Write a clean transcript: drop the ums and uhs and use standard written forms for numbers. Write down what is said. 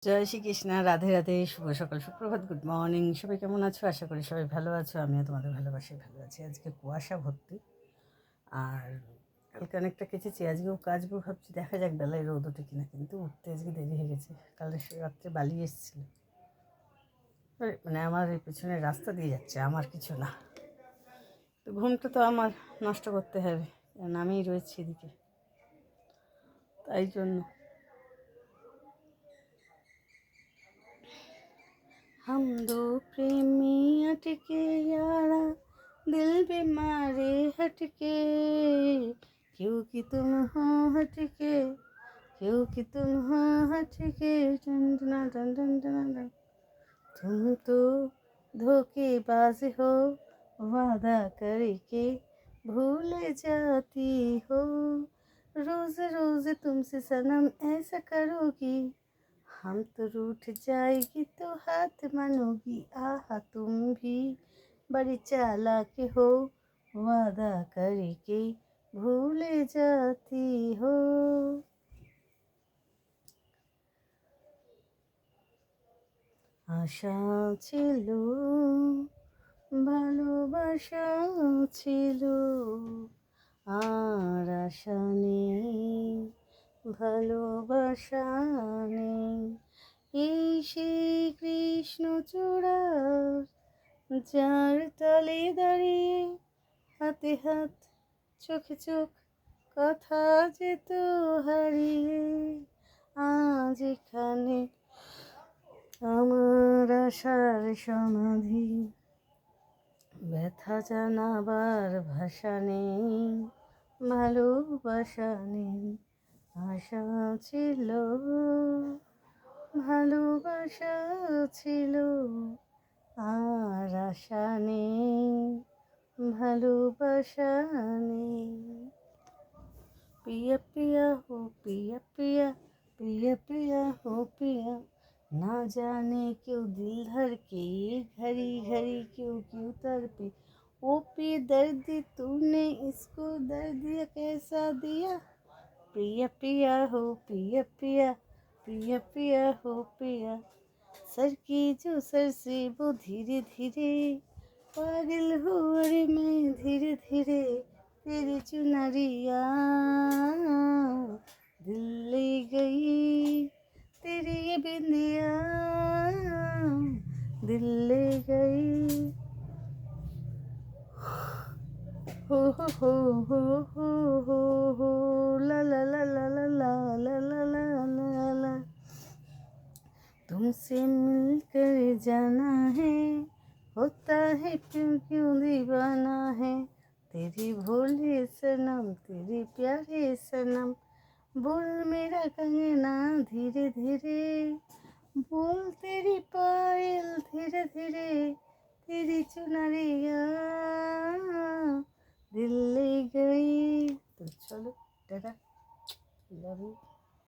জয় শ্রীকৃষ্ণ, রাধে রাধে, শুভ সকাল, সুপ্রভাত, good morning. সবাই কেমন আছো? আশা করি সবাই ভালো আছো। আমিও তোমাদের ভালোবাসি, ভালো আছি। আজকে কুয়াশা ভর্তি, আর কালকে অনেকটা কেচেছি, আজকেও কাচবো ভাবছি। দেখা যাক বেলায় রোদ ওঠে কিনা, কিন্তু উঠতে আজকে দেরি হয়ে গেছে। কাল রাত্রে বালি এসেছিলো, মানে আমার এই পেছনের রাস্তা দিয়ে যাচ্ছে, আমার কিছু না। তো ঘুমটা তো আমার নষ্ট করতে হবে, কারণ আমিই রয়েছি এদিকে, তাই জন্য। हम दो प्रेमी अटके यारा, दिल बीमारे हटके, क्योंकि तुम हो हटके, क्योंकि तुम हो हटके, टन टना टन टन टना टन। तुम तो धोखेबाज हो, वादा करके भूल जाती हो। रोज रोज तुमसे सनम ऐसा करोगी, हम तो रूठ जाएगी तो हाथ मानोगी। आहा तुम भी बड़ी चालाक हो, वादा करके भूल जाती हो। আশা ছিল, ভালোবাসা ছিল, আর আশা নেই, ভালোবাসা নেই। এই সেই কৃষ্ণচূড়া, যার তলে দাঁড়িয়ে হাতে হাত, চোখে চোখ, কথা যেত হারিয়ে। আজ এখানে আমার আশার সমাধি, ব্যথা জানাবার ভাষা নেই, ভালোবাসা নেই। আশা ছিল, ভালোবাসা ছিল, আর আশা নেই, ভালোবাসা নেই। पिया पिया हो, पिया पिया, पिया पिया हो पिया, ना जाने क्यों दिल धर के ये घड़ी घड़ी क्यों क्यों तड़पे। ओ पिया दर्द तूने इसको दर्द कैसा दिया। पिया पिया हो, पिया पिया, पिया पिया हो पिया, सर की जो सर से वो धीरे धीरे, पागल हो रे मैं धीरे धीरे, तेरी चुनरिया दिल ले गई, तेरी ये बिंदिया दिल ले गई। हो हो हो हो हो हो हो, ला ला ला ला ला ला ला ला ला ला ला। तुमसे मिलकर जाना है, होता है क्यों क्यों दीवाना है। तेरी भोले सनम, तेरी प्यारे सनम, बोल मेरा कंगना धीरे धीरे, बोल तेरी पायल धीरे धीरे, तेरी चुनरिया दिल ले गई। तो चलो, टाटा, लव यू।